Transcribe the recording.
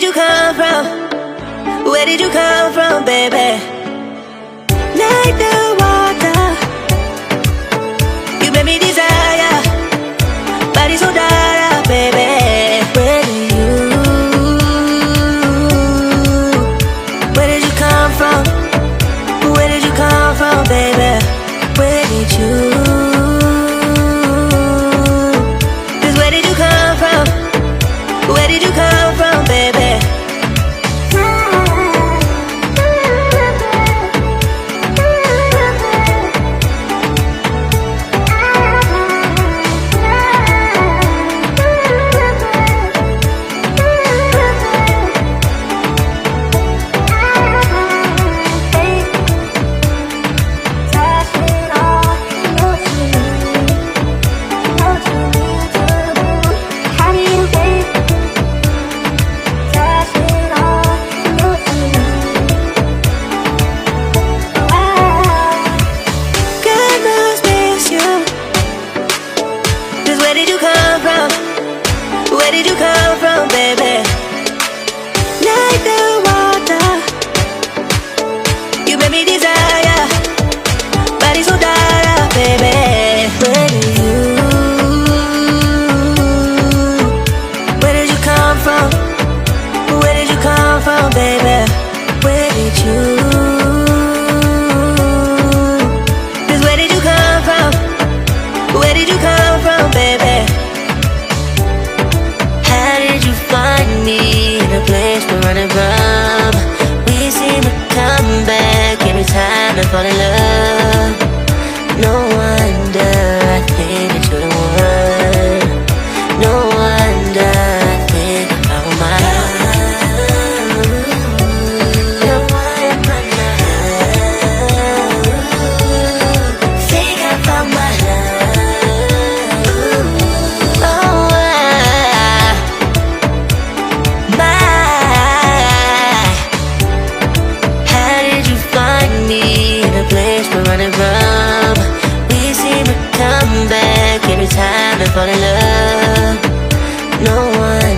did you come from? Where did you come from, baby? Like the water, you made me desire. Body so dark, baby. Where did you come from? Where did you come from, baby? Where did you? Just where did you come from? Where did you come from, baby? Where did you come from? Where did you come from, baby? Like the water, you made me desire. Body so dark, baby. Where did you come from? Where did you come from, baby? Where did you? Just where did you come from? Where did you come from, baby? How did you find me in a place we're running from? We seem to come back every time I fall in love. No wonder I think that you're the one. No wonder I think I found my love. No wonder I think I found my love. Oh, how did you find me in a place we're running from? We seem to come back every time I fall in love. No one